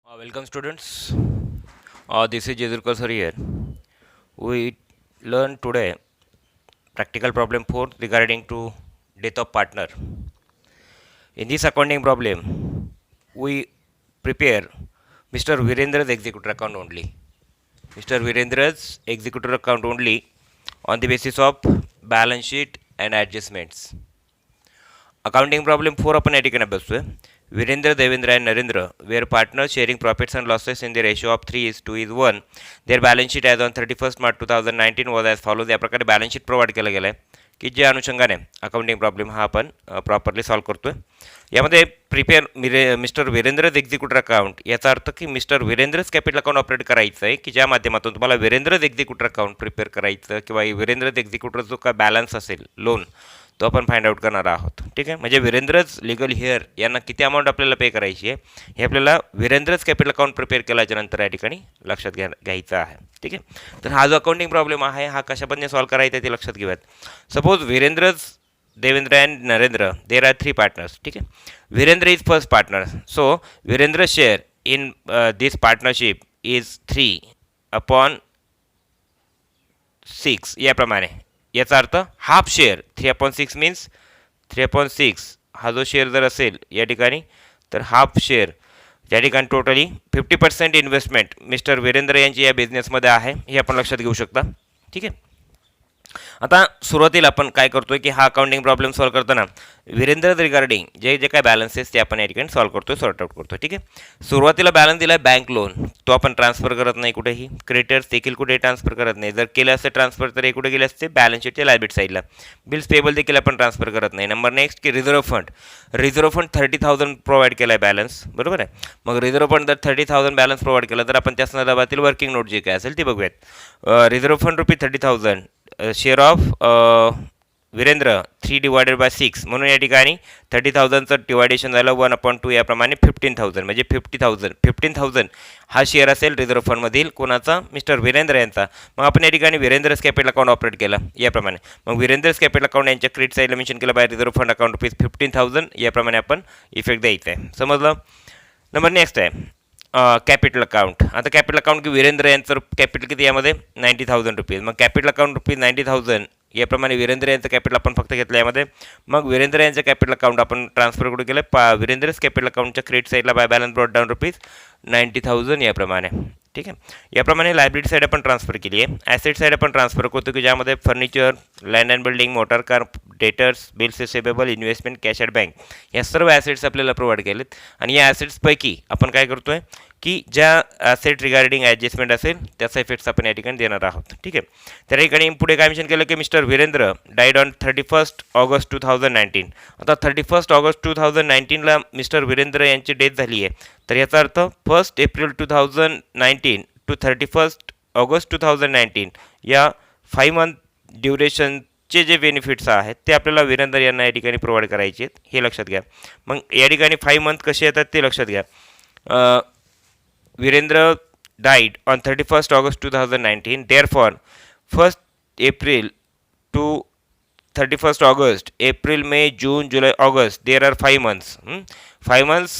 Welcome students. This is Jezurkar sir here. We learn today practical problem 4 regarding to death of partner. In this accounting problem, we prepare Mr. Virendra's executor account only. Mr. Virendra's executor account only on the basis of balance sheet and adjustments. Accounting problem 4 आपण या ठिकाणी अभ्यासतोय. Virendra, Devendra and Narendra were partners sharing profits and losses in the ratio of 3:1. Their balance sheet as on 31st March 2019 was as follows. या प्रकारे balance sheet provide केलं गेलं आहे की ज्या अनुषंगाने अकाउंटिंग प्रॉब्लेम हा आपण प्रॉपरली सॉल्व्ह करतोय. यामध्ये प्रिपेअर मिस्टर विरेंद्रज एक्झिक्युटर अकाउंट याचा अर्थ की मिस्टर विरेंद्रज कॅपिटल अकाउंट ऑपरेट करायचं आहे की ज्या माध्यमातून तुम्हाला विरेंद्रज एक्झिक्युटर अकाउंट प्रिपेअर करायचं किंवा विरेंद्रज एक्झिक्युटर जो काय बॅलन्स असेल लोन तो आपण फाइंड आउट करणार आहोत. ठीक आहे, म्हणजे विरेंद्रज लिगल हिअर यांना किती अमाऊंट आपल्याला पे करायची आहे हे आपल्याला विरेंद्रज कॅपिटल अकाउंट प्रिपेअर केल्याच्या नंतर या ठिकाणी लक्षात घ्यायचं आहे. ठीक आहे, तर हा जो अकाउंटिंग प्रॉब्लेम आहे हा कशा पद्धतीने सॉल्व्ह करायचा ते लक्षात घेऊयात. Suppose Virendra's Devendra and Narendra, there are three partners. ठीक है, Virendra is first partner. So Virendra's share in this partnership is 3/6 याप्रमाणे. याचा अर्थ हाफ शेअर 3/6 मीन्स 3/6 हा जो शेअर जर असेल या ठिकाणी तर हाफ शेअर या ठिकाणी टोटली 50% इन्व्हेस्टमेंट मिस्टर विरेंद्र यांची या बिझनेसमध्ये आहे हे आपण लक्षात घेऊ शकता. ठीक आहे, आता सुरुवातीला आपण काय करतोय की हा अकाउंटिंग प्रॉब्लेम सॉल्व्ह करताना विरेंद्र रिगार्डिंग जे जे काय बॅलन्सेस ते आपण या ठिकाणी सॉल्व्ह करतोय, सॉर्ट आउट करतोय. ठीक आहे, सुरुवातीला बॅलन्स दिला बँक लोन, तो आपण ट्रान्सफर करत नाही कुठेही. क्रेडिटर्स देखील कुठेही ट्रान्सफर करत नाही. जर केलं असते ट्रान्सफर तर हे कुठे गेले असते बॅलन्स शीटच्या लायबिलिटी साईडला. बिल्स पेबल देखील आपण ट्रान्सफर करत नाही. नंबर नेक्स्ट की reserve fund. Reserve fund 30,000 provide केला आहे बॅलन्स, बरोबर आहे. मग रिझर्व्ह फंड जर 30,000 बॅलन्स प्रोव्हाइड केला तर आपण त्या संदर्भातील वर्किंग नोट जे काय असेल ते बघूयात. Reserve fund ₹30,000 share of Virendra 3/6 म्हणून या ठिकाणी 30,000चं डिवायडेशन झालं 1/2 याप्रमाणे 15,000 म्हणजे 15,000 हा शेअर असेल रिझर्व्ह फंडमधील कोणाचा मिस्टर विरेंद्र यांचा. मग आपण या ठिकाणी विरेंद्रस कॅपिटल अकाउंट ऑपरेट केला याप्रमाणे. मग विरेंद्रस कॅपिटल अकाउंट यांच्या क्रेडिट साईडला मेन्शन केलं बाय रिझर्व्ह फंड अकाउंट ₹15,000 याप्रमाणे आपण इफेक्ट द्यायचा आहे. समजलं. नंबर नेक्स्ट आहे कॅपिटल अकाउंट. आता कॅपिटल अकाउंट की विरेंद्र यांचं कॅपिटल किती यामध्ये ₹90,000. मग कॅपिटल अकाउंट ₹90,000 याप्रमाणे विरेंद्र यांचं कॅपिटल आपण फक्त घेतलं यामध्ये. मग विरेंद्र यांचं कॅपिटल अकाउंट आपण ट्रान्सफर कुठे केलं विरेंद्रच कॅपिटल अकाउंटच्या क्रेडिट साईडला बाय बॅलन्स ब्रॉट डाऊन ₹90,000 याप्रमाणे. ठीक आहे, याप्रमाणे लायबिलिटी साईड आपण ट्रान्सफर केली आहे. ॲसेट साईड आपण ट्रान्सफर करतो की ज्यामध्ये furniture, land and building, motor car, debtors, bills receivable, investment, cash at bank या सर्व ॲसेट्स आपल्याला प्रोव्हाइड केलेत. आणि या ॲसेट्सपैकी आपण काय करतो आहे की ज्या ॲसेट रिगार्डिंग ॲडजस्टमेंट असेल त्याचा इफेक्ट्स आपण या ठिकाणी देणार आहोत. ठीक आहे, त्या ठिकाणी पुढे काय मेन्शन केलं की mister Virendra died on 31st August 2019. आता 31st ऑगस्ट 2019ला मिस्टर विरेंद्र यांची डेथ झाली आहे. तर याचा अर्थ 1 एप्रिल 2019 टू 31st ऑगस्ट 2019 या 5 मंथ ड्युरेशनचे जे बेनिफिट्स आहेत ते आपल्याला विरेंद्र यांना या ठिकाणी प्रोव्हाइड करायचे आहेत हे लक्षात घ्या. मग या ठिकाणी 5 मंथ कसे येतात ते लक्षात घ्या. Virendra died on 31st August 2019. Therefore, 1st April to 31st August, April, May, June, July, August, there are 5 months. 5 months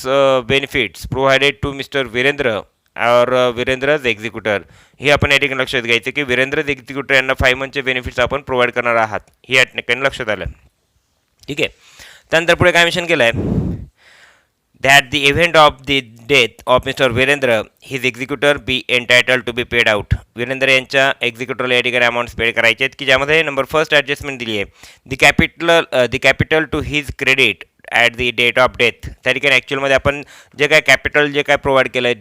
benefits provided to Mr. Virendra or Virendra's executor. हे आपण या ठिकाणी लक्षात घ्यायचं की विरेंद्रज एक्झिक्युटर यांना 5 मंथचे बेनिफिट्स आपण प्रोव्हाइड करणार आहात हे या ठिकाणी लक्षात आलं. ठीक आहे, त्यानंतर पुढे काय मेन्शन केलं आहे that the event of the death of Mr. Virendra, his executor be entitled to be paid out. Virendra यांच्या एक्झिक्युटरला या ठिकाणी अमाऊंट्स पेड करायचे आहेत की ज्यामध्ये नंबर फर्स्ट ॲडजस्टमेंट दिली आहे the capital to his credit at the date of death. त्या ठिकाणी ॲक्च्युअलमध्ये आपण जे काय कॅपिटल जे काय प्रोव्हाइड केलं आहे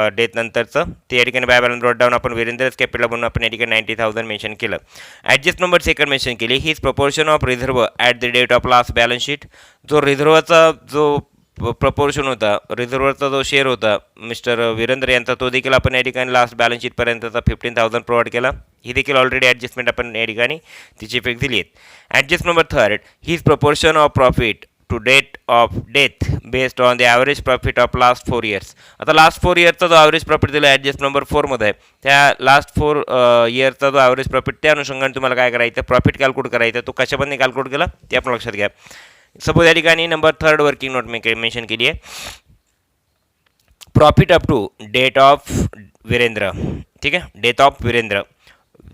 डेथ नंतरचं ते या ठिकाणी बाय बॅलन्स ब्रॉट डाऊन आपण विरेंद्रच कॅपिटल म्हणून आपण या ठिकाणी 90,000 मेन्शन केलं. ॲडजस्ट नंबर सेकंड मेन्शन केली his proportion of reserve at the date of last balance sheet. जो रिझर्वचा जो प्रपोर्शन होता, रिझर्वरचा जो शेअर होता मिस्टर विरेंद्र यांचा तो देखील आपण या ठिकाणी लास्ट बॅलन्स शीटपर्यंतचा 15,000 प्रोव्हाइड केला. ही देखील ऑलरेडी ॲडजस्टमेंट आपण या ठिकाणी तिची इफेक्ट दिली आहेत. Adjust number third his proportion of profit to date of death based on the average profit of last 4 years. आता लास्ट 4 इयरचा जो ॲव्हरेज प्रॉफिट दिला ॲडजस्ट नंबर 4मध्ये आहे त्या लास्ट 4 इयरचा जो ॲव्हरेज प्रॉफिट त्या अनुषंगाने तुम्हाला काय करायचं प्रॉफिट कॅल्क्युलेट करायचं तो कशापद्धतीने कॅल्क्युलेट केला ते आपण लक्षात घ्या. सपोज या ठिकाणी number third working note mention केली आहे profit up to date of Virendra. ठीक आहे, डेथ ऑफ वीरेंद्र.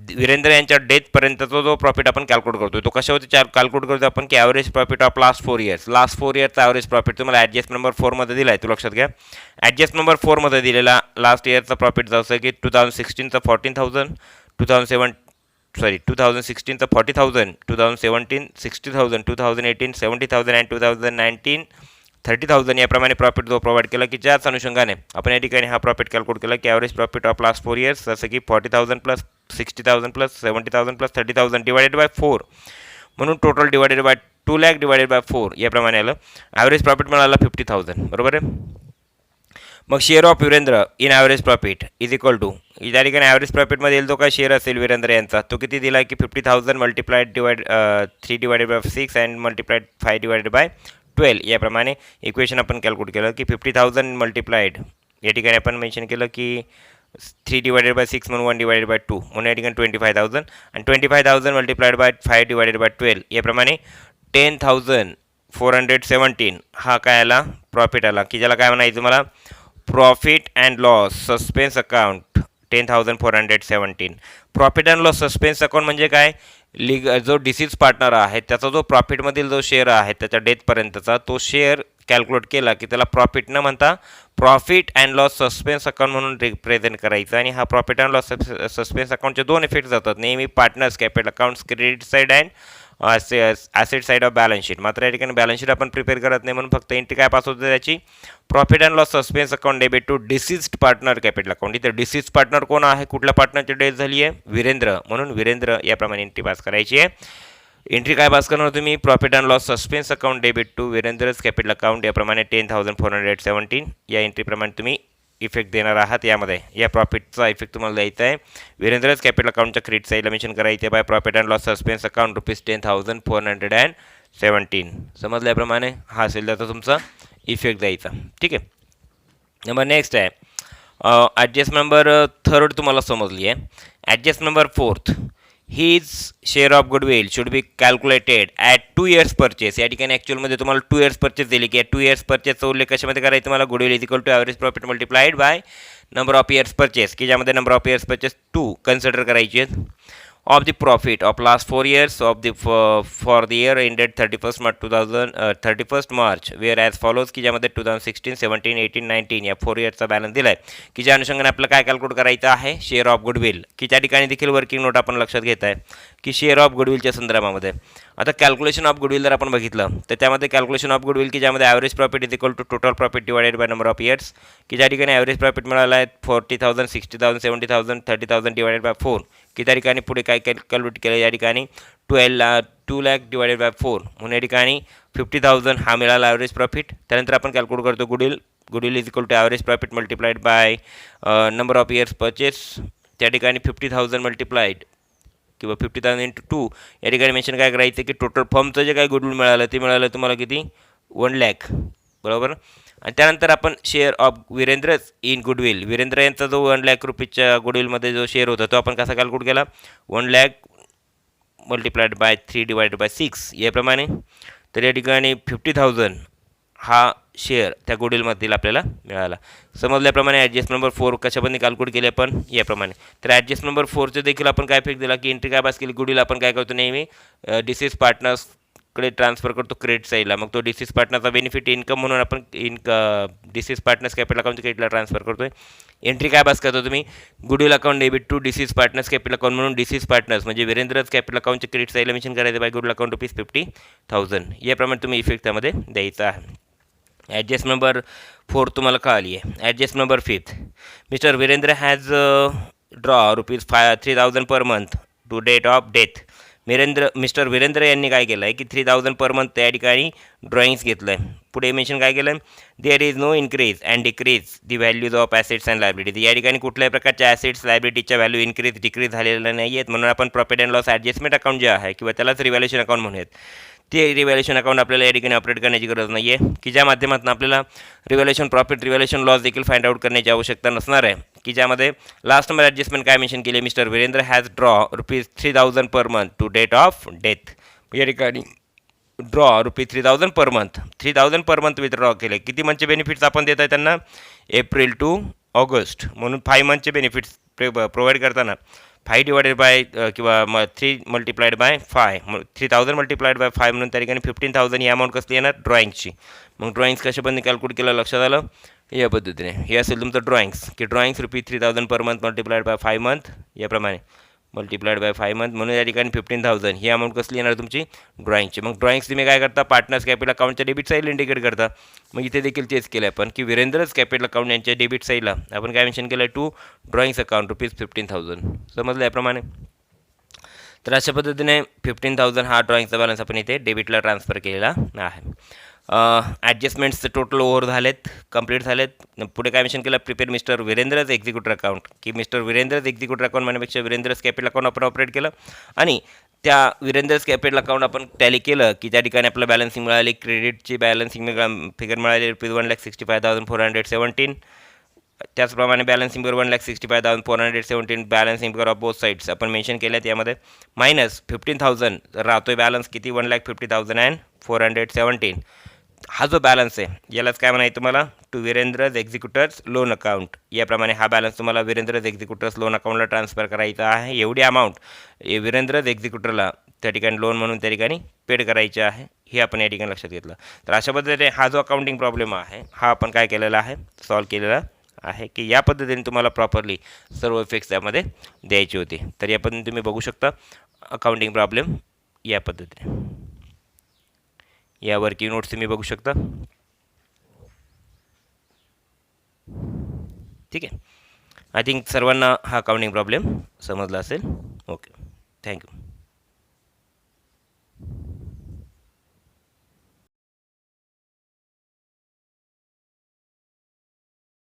वीरेंद्र यांच्या डेथपर्यंतचा जो प्रॉफिट आपण कॅल्क्युलेट करतो तो कशावरती कॅल्क्युलेट करतो आपण की average profit of last 4 years. Last 4 इयरचा ॲव्हरेज प्रॉफिट तुम्हाला ॲडजस्ट नंबर 4मध्ये दिला आहे, तो लक्षात घ्या. ॲडजस्ट नंबर 4मध्ये दिलेला लास्ट इयरचा प्रॉफिट जसं की 2016चा 14,000, 2016चा 40,000, 2017 60,000, 2018 70,000 आणि 2019 30,000 याप्रमाणे प्रॉफिट जो प्रोव्हाइड केला की ज्याच अनुषंगाने आपण या ठिकाणी हा प्रॉफिट कॅल्क्युलेट केला की average profit of last 4 years जसं की 40,000 plus 60,000 plus 70,000 plus 30,000 divided by 4 म्हणून total divided by 2 lakh divided by 4 याप्रमाणे आलं. ॲव्हरेज प्रॉफिट मिळाला 50,000. बरोबर आहे. मग share of Virendra in average profit is equal to, त्या ठिकाणी ॲव्हरेज प्रॉफिटमध्ये जो काय शेअर असेल वीरेंद्र यांचा तो किती दिला की 50,000 multiplied 3 divided by 6 and multiplied 5 divided by 12 याप्रमाणे इक्वेशन आपण कॅल्क्युलेट केलं की 50,000 मल्टिप्लाइड या ठिकाणी आपण मेन्शन केलं की 3 डिवायडेड बाय 6 म्हणून 1 डिवायडेड बाय 2 म्हणून या ठिकाणी 25,000 आणि 25,000 मल्टिप्लाइड बाय 5 डिवायडेड बाय 12 याप्रमाणे 10,417 हा काय आला प्रॉफिट आला की ज्याला काय म्हणायचं मला profit and loss suspense account 10,417. Profit and loss suspense account म्हणजे काय जो डिसीज पार्टनर आहे त्याचा जो प्रॉफिटमधील जो शेअर आहे त्याच्या डेथपर्यंतचा तो शेअर कॅल्क्युलेट केला की त्याला प्रॉफिट न म्हणता profit and loss suspense account म्हणून रिप्रेझेंट करायचं. आणि हा प्रॉफिट अँड लॉस सस्पेन्स अकाउंटचे 2 इफेक्ट जातात नेहमी partners capital accounts credit side and asset side of balance sheet. मात्र या ठिकाणी बॅलन्स शीट आपण प्रिपेअर करत नाही म्हणून फक्त एंट्री काय पास होते त्याची profit and loss suspense account debit to deceased partner capital account. इथे डिसीज पार्टनर कोण आहे, कुठल्या पार्टनरची डेथ झाली आहे, वीरेंद्र, म्हणून वीरेंद्र याप्रमाणे एंट्री पास करायची आहे. एंट्री काय पास करणार तुम्ही profit and loss suspense account debit to Virendra's capital account याप्रमाणे 10,417 या एंट्रीप्रमाणे तुम्ही इफेक्ट देणार आहात. यामध्ये या प्रॉफिटचा इफेक्ट तुम्हाला द्यायचा आहे. वीरेंद्रज कॅपिटल अकाउंटच्या क्रेडिट साईडला मेन्शन करायचे by profit and loss suspense account rupees 10,417. समजल्याप्रमाणे हा असेल त्याचा तुमचा इफेक्ट द्यायचा. ठीक आहे. नंबर नेक्स्ट आहे ॲडजस्ट नंबर 3 तुम्हाला समजली आहे. Adjust number 4 his share of goodwill should be calculated at 2 years purchase. या ठिकाणी ॲक्च्युअलमध्ये तुम्हाला 2 इयर्स परचेस दिली की 2 इयर्स परचेसचा उल्लेख कशामध्ये करायचं मला goodwill is equal to average profit multiplied by number of years purchase की ज्यामध्ये number of years purchase 2 consider करायची आहेत of the profit of last 4 years of the for the year ended 31st March whereas follows की ज्यामध्ये 2016 17 18 19 या 4 इयर्सचा balance दिला आहे की ज्या अनुषंगाने आपल्याला काय कॅल्क्युलेट करायचं आहे शेअर ऑफ गुडविल की त्या ठिकाणी देखील वर्किंग नोट आपण लक्षात घेत आहे की शेअर ऑफ गुडविलच्या संदर्भामध्ये. आता कॅल्क्युलेशन ऑफ गुडविल जर आपण बघितलं तर त्यामध्ये कॅल्क्युलेशन ऑफ गुडविल की ज्यामध्ये average profit is equal to total profit divided by number of years की ज्या ठिकाणी ॲव्हरेज प्रॉफिट मिळाला आहे 40,000 60,000 70,000 30,000 डिवायडेड बाय 4 की त्या ठिकाणी पुढे काय कॅल्क्युलेट केलं या ठिकाणी 2 लाख डिवायडेड बाय 4 म्हणून या ठिकाणी 50,000 हा मिळाला ॲव्हरेज प्रॉफिट. त्यानंतर आपण कॅल्क्युलेट करतो goodwill is equal to average profit multiplied by number of years purchase. त्या ठिकाणी 50,000 मल्टिप्लाइड किंवा 50,000 इंटू 2 या ठिकाणी मेन्शन काय करायचं की टोटल फर्मचं जे काय गुडविल मिळालं ते मिळालं तुम्हाला किती 1 लाख. बरोबर. आणि त्यानंतर आपण share of Virendra in goodwill Virendra यांचा जो 1 लाख रुपीजच्या गुडविलमध्ये जो शेअर होता तो आपण कसा कॅल्क्युलेट केला 1 lakh multiplied by 3 divided by 6 याप्रमाणे. तर या ठिकाणी 50,000 हा शेअर त्या गुडविलमधील आपल्याला मिळाला. समजल्याप्रमाणे ॲडजस्ट नंबर 4 कशापर्यंत कॅल्क्युलेट केले आपण याप्रमाणे. तर ॲडजस्ट नंबर 4चं देखील आपण काय इफेक्ट दिला की एंट्री काय पास केली गुडविल आपण काय करतो नेहमी डिसीज पार्टनर्स कडे ट्रान्सफर करतो क्रेडिट साईडला. मग तो डिसीज पार्टनरचा बेनिफिट इन्कम म्हणून आपण डिसीज पार्टनर्स कॅपिटल अकाउंट क्रेडिटला ट्रान्सफर करतोय. एंट्री काय पास करतो तुम्ही goodwill account debit to deceased partners capital account म्हणून डिसीज पार्टनर्स म्हणजे वीरेंद्रज कॅपिटल अकाउंटचे क्रेडिट साईडला मेन्शन करायचं बाय गुडविल अकाउंट रुपीज 50,000 याप्रमाणे तुम्ही इफेक्ट त्यामध्ये द्यायचा आहे. ॲडजस्ट नंबर 4 तुम्हाला कळाली आहे. Adjust number 5 mister Virendra has draw rupees 3,000 per month to date of death. Mister Virendra यांनी काय केलं आहे की 3,000 पर मंथ त्या ठिकाणी ड्रॉइंग्स घेतलं आहे. पुढे मेन्शन काय केलं there is no increase and decrease the values of assets and liabilities. या ठिकाणी कुठल्याही प्रकारच्या ॲसेट्स लायबिलिटीच्या व्हॅल्यू इन्क्रीज डिक्रीज झालेल्या नाही आहेत म्हणून आपण profit and loss adjustment account जे आहे किंवा त्यालाच रिव्हॅल्युएशन अकाउंट म्हणूयात ते रिव्हॅल्युएशन अकाउंट आपल्याला या ठिकाणी ऑपरेट करण्याची गरज नाही आहे की ज्या माध्यमातून आपल्याला रिव्हॅल्युएशन प्रॉफिट रिव्हॅल्युएशन लॉस देखील फाइंड आउट करण्याची आवश्यकता नसणार आहे की ज्यामध्ये लास्ट नंबर ॲडजस्टमेंट काय मेन्शन केले mister Virendra has draw rupees 3,000 per month to date of death. या ठिकाणी draw ₹3000 per month. 3000 per month withdraw केले. किती मंथचे बेनिफिट्स आपण देत आहे त्यांना? एप्रिल टू ऑगस्ट म्हणून 5 मंथचे बेनिफिट्स प्रोव्हाइड करताना 5 डिवायडेड बाय किंवा 3 मल्टिप्लाइड बाय 5 3000 मल्टिप्लाइड बाय 5 म्हणून त्या ठिकाणी 15,000 ही अमाऊंट कसली येणार? ड्रॉइंगची. मग ड्रॉइंग्स कशा पण कॅल्क्युलेट केलं लक्षात आलं? या पद्धतीने हे असेल तुमचं ड्रॉइंग्स की drawings ₹3000 per month multiplied by 5 month याप्रमाणे मल्टिप्लाइड बाय 5 मंथ म्हणून या ठिकाणी 15,000 ही अमाऊंट कसली येणार तुमची? ड्रॉइंगची. मग ड्रॉइंग्स तुम्ही काय करता? पार्टनर्स कॅपिटल अकाउंटच्या डेबिट साईडला इंडिकेट करता. मग इथे देखील तेच केलं आपण की वीरेंद्रज कॅपिटल अकाउंट यांच्या डेबिट साईडला आपण काय मेन्शन केलं? To drawings account ₹15,000. समजलं याप्रमाणे? तर अशा पद्धतीने 15,000 हा ड्रॉइंगचा बॅलन्स आपण इथे डेबिटला ट्रान्सफर केलेला आहे. ॲडजस्टमेंट्स टोटल ओव्हर झालेत, कंप्लीट झालेत. पुढे काय मेन्शन केलं? प्रिपेअर मिस्टर वीरेंद्रज एक्झिक्युटर अकाउंट की मिस्टर वीरेंद्रज एक्झिक्युटर अकाउंट म्हणण्यापेक्षा वीरेंद्रज कॅपिटल अकाउंट आपण ऑपरेट केलं आणि त्या वीरेंद्रज कॅपिटल अकाउंट आपण टॅली केलं की त्या ठिकाणी आपल्याला बॅलन्सिंग मिळाली. क्रेडिटची बॅलन्सिंग फिगर मिळाली ₹1,65,417. त्याचप्रमाणे balancing figure ₹1,65,417 balancing figure of both sides आपण मेन्शन केल्यात. यामध्ये मायनस 15,000 राहतोय बॅलन्स किती? ₹1,50,417. हा जो बॅलन्स आहे यालाच काय म्हणायचं तुम्हाला? To Virendra's executors loan account. याप्रमाणे हा बॅलन्स तुम्हाला वीरेंद्रज एक्झिक्युटर्स लोन अकाउंटला ट्रान्सफर करायचा आहे. एवढी अमाऊंट वीरेंद्रज एक्झिक्युटरला त्या ठिकाणी लोन म्हणून त्या ठिकाणी पेड करायची आहे. हे आपण या ठिकाणी लक्षात घेतलं. तर अशा पद्धतीने हा जो अकाउंटिंग प्रॉब्लेम आहे हा आपण काय केलेला आहे? सॉल्व केलेला आहे की या पद्धतीने तुम्हाला प्रॉपरली सर्व इफेक्ट्स त्यामध्ये द्यायचे होते. तर या पद्धतीने तुम्ही बघू शकता अकाउंटिंग प्रॉब्लेम या पद्धतीने. या वर्किंग नोट्स तुम्ही बघू शकता. ठीक आहे. आय थिंक सर्वांना हा अकाउंटिंग प्रॉब्लेम समजला असेल. Okay, thank you.